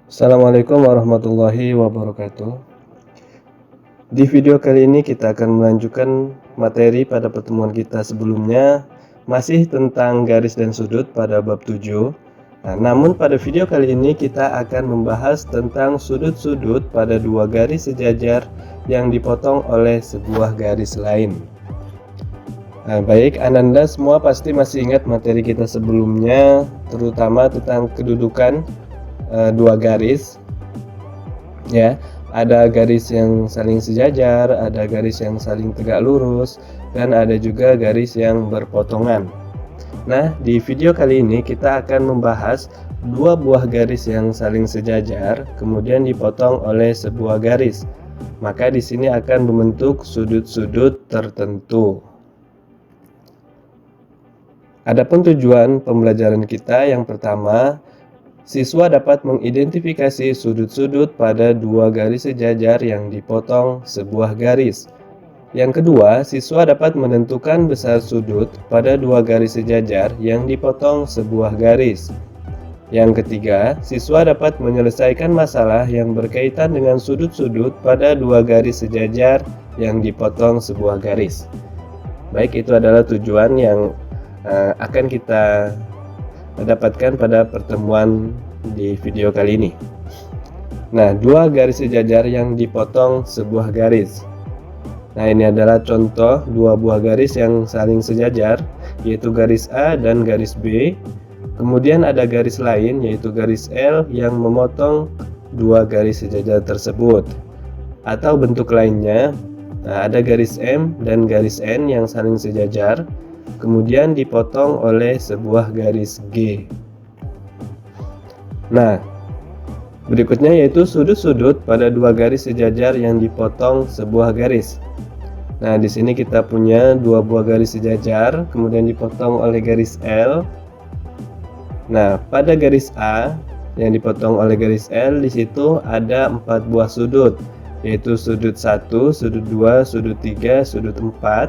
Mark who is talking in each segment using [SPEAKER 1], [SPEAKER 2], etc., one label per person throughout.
[SPEAKER 1] Assalamualaikum warahmatullahi wabarakatuh. Di video kali ini kita akan melanjutkan materi pada pertemuan kita sebelumnya, masih tentang garis dan sudut pada bab 7. Namun pada video kali ini kita akan membahas tentang sudut-sudut pada dua garis sejajar yang dipotong oleh sebuah garis lain. Baik, Ananda semua pasti masih ingat materi kita sebelumnya, terutama tentang kedudukan dua garis. Ya, ada garis yang saling sejajar, ada garis yang saling tegak lurus, dan ada juga garis yang berpotongan. Nah, di video kali ini kita akan membahas dua buah garis yang saling sejajar, kemudian dipotong oleh sebuah garis. Maka di sini akan membentuk sudut-sudut tertentu. Adapun tujuan pembelajaran kita yang pertama, siswa dapat mengidentifikasi sudut-sudut pada dua garis sejajar yang dipotong sebuah garis. Yang kedua, siswa dapat menentukan besar sudut pada dua garis sejajar yang dipotong sebuah garis. Yang ketiga, siswa dapat menyelesaikan masalah yang berkaitan dengan sudut-sudut pada dua garis sejajar yang dipotong sebuah garis. Baik, itu adalah tujuan yang akan kita dapatkan pada pertemuan di video kali ini. Nah, dua garis sejajar yang dipotong sebuah garis. Nah, ini adalah contoh dua buah garis yang saling sejajar, yaitu garis A dan garis B. Kemudian ada garis lain, yaitu garis L yang memotong dua garis sejajar tersebut. Atau bentuk lainnya, ada garis M dan garis N yang saling sejajar, kemudian dipotong oleh sebuah garis G. Nah, berikutnya yaitu sudut-sudut pada dua garis sejajar yang dipotong sebuah garis. Nah, di sini kita punya dua buah garis sejajar, kemudian dipotong oleh garis L. Nah, pada garis A yang dipotong oleh garis L, di situ ada 4 buah sudut, yaitu sudut 1, sudut 2, sudut 3, sudut 4.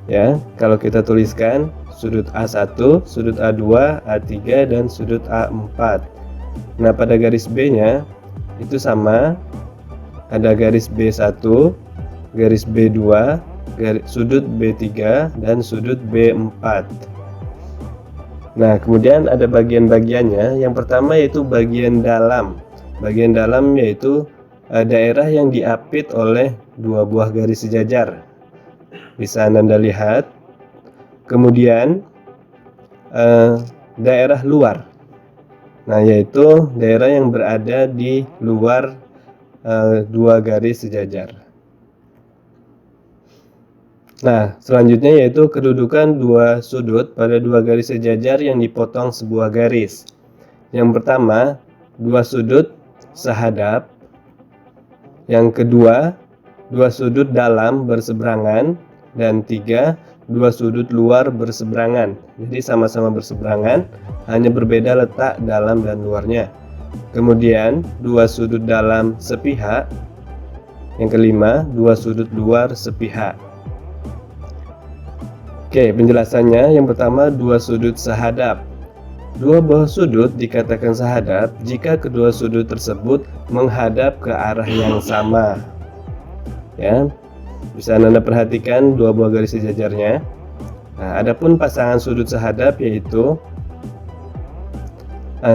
[SPEAKER 1] Ya, kalau kita tuliskan sudut A1, sudut A2, A3, dan sudut A4. Nah, pada garis B-nya itu sama, ada garis B1, garis B2, sudut B3, dan sudut B4. Nah, kemudian ada bagian-bagiannya. Yang pertama yaitu bagian dalam. Bagian dalam yaitu daerah yang diapit oleh dua buah garis sejajar. Bisa Anda lihat. Kemudian daerah luar. Nah, yaitu daerah yang berada di luar dua garis sejajar. Nah, selanjutnya yaitu kedudukan dua sudut pada dua garis sejajar yang dipotong sebuah garis. Yang pertama, dua sudut sehadap. Yang kedua, dua sudut dalam berseberangan. Dan 3, dua sudut luar berseberangan. Jadi sama-sama berseberangan, hanya berbeda letak dalam dan luarnya. Kemudian dua sudut dalam sepihak. Yang kelima, dua sudut luar sepihak. Oke, penjelasannya yang pertama, dua sudut sehadap. Dua buah sudut dikatakan sehadap jika kedua sudut tersebut menghadap ke arah yang sama. Ya, bisa Anda perhatikan dua buah garis sejajarnya. Nah, adapun pasangan sudut sehadap yaitu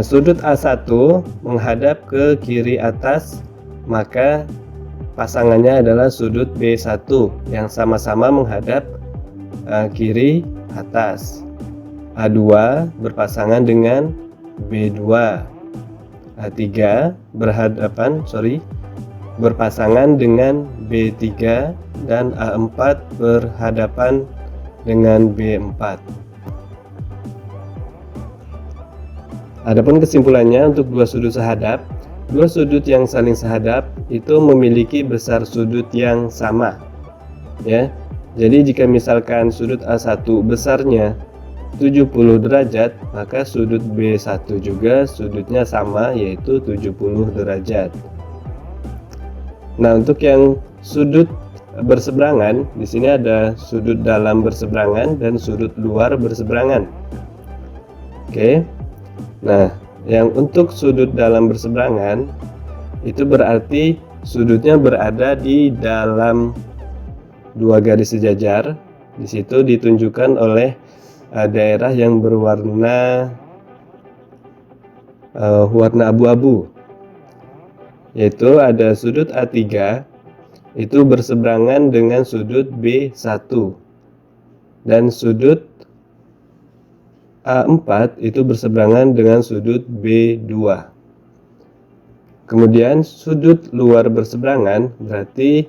[SPEAKER 1] sudut A1 menghadap ke kiri atas, maka pasangannya adalah sudut B1 yang sama-sama menghadap kiri atas. A2 berpasangan dengan B2. A3 berpasangan dengan B3 dan A4 berhadapan dengan B4. Adapun kesimpulannya untuk dua sudut sehadap, dua sudut yang saling sehadap itu memiliki besar sudut yang sama. Ya. Jadi jika misalkan sudut A1 besarnya 70 derajat, maka sudut B1 juga sudutnya sama, yaitu 70 derajat. Nah, untuk yang sudut berseberangan, di sini ada sudut dalam berseberangan dan sudut luar berseberangan. Oke. Nah, Yang untuk sudut dalam berseberangan itu berarti sudutnya berada di dalam dua garis sejajar. Di situ ditunjukkan oleh daerah yang berwarna warna abu-abu, yaitu ada sudut A3 itu berseberangan dengan sudut B1 dan sudut A4 itu berseberangan dengan sudut B2. Kemudian sudut luar berseberangan berarti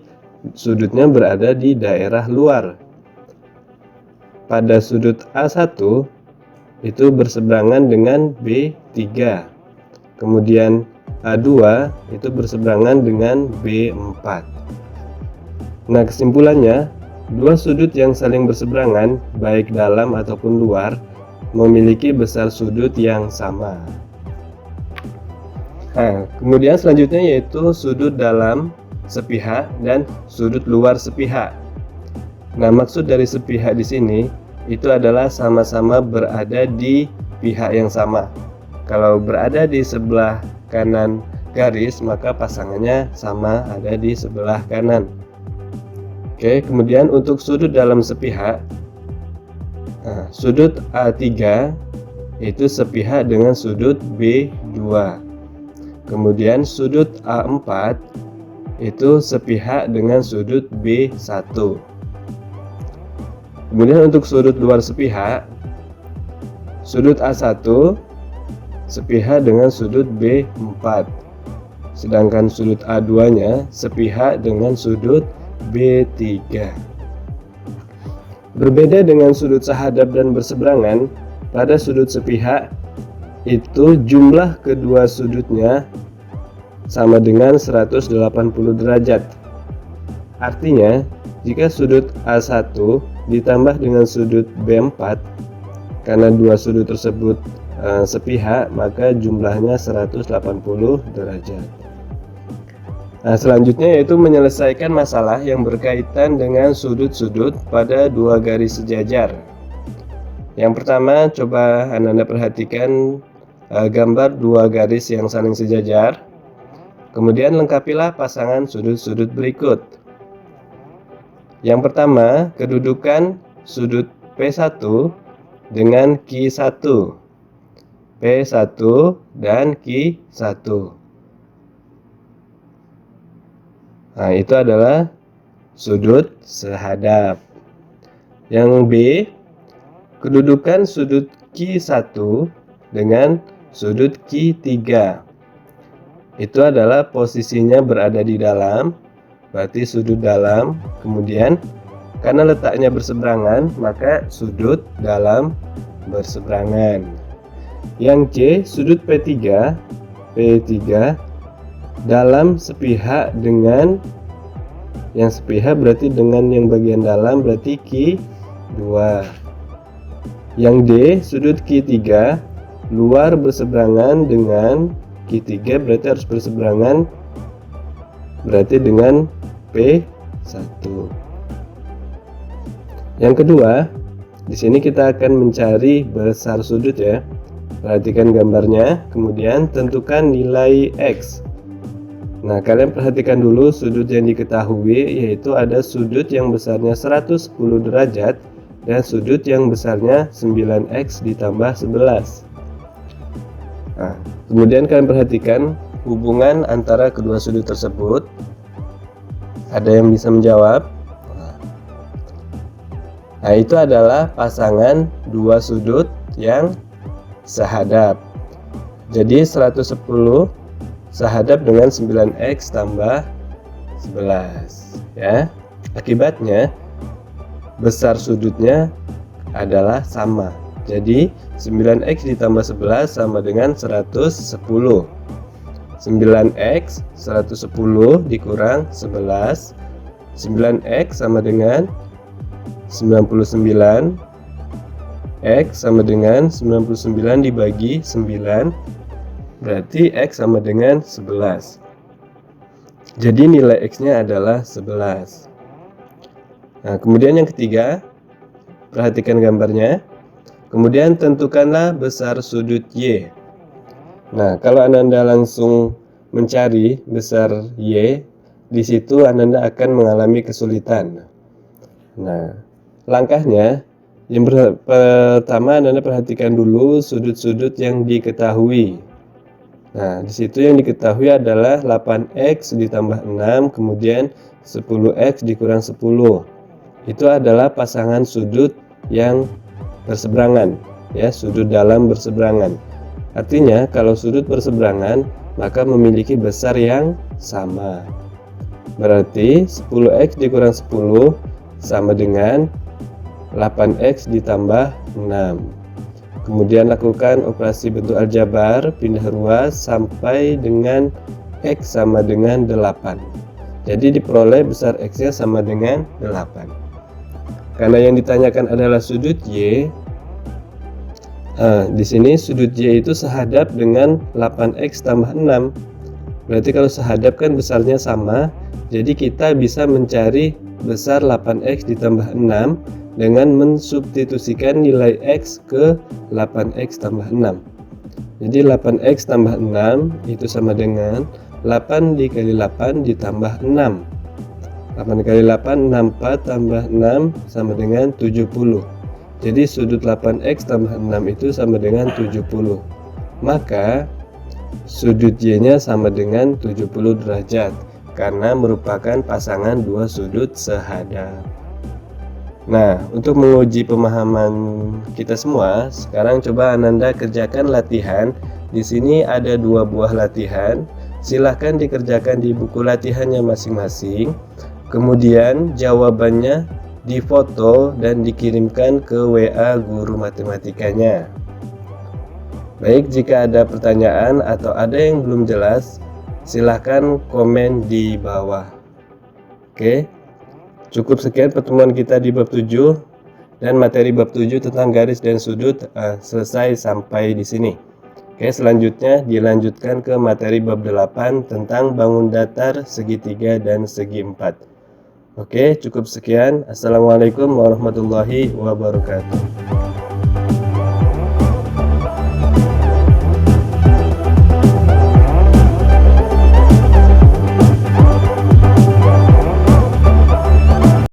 [SPEAKER 1] sudutnya berada di daerah luar. Pada sudut A1 itu berseberangan dengan B3. Kemudian A2 itu berseberangan dengan B4. Nah, kesimpulannya, dua sudut yang saling berseberangan, baik dalam ataupun luar, memiliki besar sudut yang sama. Nah, kemudian selanjutnya yaitu sudut dalam sepihak dan sudut luar sepihak. Nah, maksud dari sepihak di sini itu adalah sama-sama berada di pihak yang sama. Kalau berada di sebelah kanan garis, maka pasangannya sama ada di sebelah kanan. Oke, kemudian untuk sudut dalam sepihak, sudut A3 itu sepihak dengan sudut B2. Kemudian sudut A4 itu sepihak dengan sudut B1. Kemudian untuk sudut luar sepihak, sudut A1 sepihak dengan sudut B4. Sedangkan sudut A2-nya sepihak dengan sudut B3. Berbeda dengan sudut sahadap dan berseberangan, pada sudut sepihak itu jumlah kedua sudutnya sama dengan 180 derajat. Artinya, jika sudut A1 ditambah dengan sudut B4, karena dua sudut tersebut sepihak, maka jumlahnya 180 derajat. Nah, selanjutnya yaitu menyelesaikan masalah yang berkaitan dengan sudut-sudut pada dua garis sejajar. Yang pertama, coba Anda perhatikan gambar dua garis yang saling sejajar. Kemudian lengkapilah pasangan sudut-sudut berikut. Yang pertama, kedudukan sudut P1 dengan Q1. P1 dan Q1. Nah, itu adalah sudut sehadap. Yang B, kedudukan sudut Q1 dengan sudut Q3. Itu adalah posisinya berada di dalam, berarti sudut dalam. Kemudian karena letaknya berseberangan, maka sudut dalam berseberangan. Yang C, sudut P3 dalam sepihak dengan yang sepihak berarti dengan yang bagian dalam, berarti Q2. Yang D, sudut Q3 luar berseberangan dengan Q3, berarti harus berseberangan berarti dengan P1. Yang kedua, di sini kita akan mencari besar sudut ya. Perhatikan gambarnya, kemudian tentukan nilai X. Nah, kalian perhatikan dulu sudut yang diketahui, yaitu ada sudut yang besarnya 110 derajat dan sudut yang besarnya 9X ditambah 11. Nah, kemudian kalian perhatikan hubungan antara kedua sudut tersebut. Ada yang bisa menjawab? Nah, itu adalah pasangan dua sudut yang sehadap. Jadi 110 sehadap dengan 9X tambah 11 ya. Akibatnya besar sudutnya adalah sama. Jadi 9X ditambah 11 sama dengan 110. 9X 110 dikurang 11. 9X sama dengan 99. X sama dengan 99 dibagi 9. Berarti X sama dengan 11. Jadi nilai X-nya adalah 11. Nah, kemudian yang ketiga, perhatikan gambarnya. Kemudian tentukanlah besar sudut Y. Nah, kalau Ananda langsung mencari besar Y, di situ Ananda akan mengalami kesulitan. Nah, langkahnya yang pertama Ananda perhatikan dulu sudut-sudut yang diketahui. Nah, di situ yang diketahui adalah 8x ditambah 6, kemudian 10x dikurang 10. Itu adalah pasangan sudut yang berseberangan, ya, sudut dalam berseberangan. Artinya, kalau sudut berseberangan, maka memiliki besar yang sama. Berarti 10x dikurang 10 sama dengan 8x ditambah 6. Kemudian lakukan operasi bentuk aljabar, pindah ruas sampai dengan x sama dengan 8. Jadi diperoleh besar x-nya sama dengan 8. Karena yang ditanyakan adalah sudut Y, di sini sudut Y itu sehadap dengan 8x tambah 6. Berarti kalau sehadap kan besarnya sama, jadi kita bisa mencari besar 8x ditambah 6 dengan mensubstitusikan nilai x ke 8x tambah 6. Jadi 8x tambah 6 itu sama dengan 8 dikali 8 ditambah 6. 8 kali 8, 64 tambah 6 sama dengan 70. Jadi sudut 8x tambah 6 itu sama dengan 70. Maka sudut Y-nya sama dengan 70 derajat karena merupakan pasangan dua sudut sehadap. Nah, untuk menguji pemahaman kita semua, sekarang coba Ananda kerjakan latihan. Di sini ada 2 buah latihan. Silahkan dikerjakan di buku latihannya masing-masing. Kemudian jawabannya difoto dan dikirimkan ke WA guru matematikanya. Baik, jika ada pertanyaan atau ada yang belum jelas, silahkan komen di bawah. Oke, cukup sekian pertemuan kita di bab 7, dan materi bab 7 tentang garis dan sudut selesai sampai di sini. Oke, selanjutnya dilanjutkan ke materi bab 8 tentang bangun datar, segitiga, dan segi 4. Oke, cukup sekian. Assalamualaikum warahmatullahi wabarakatuh.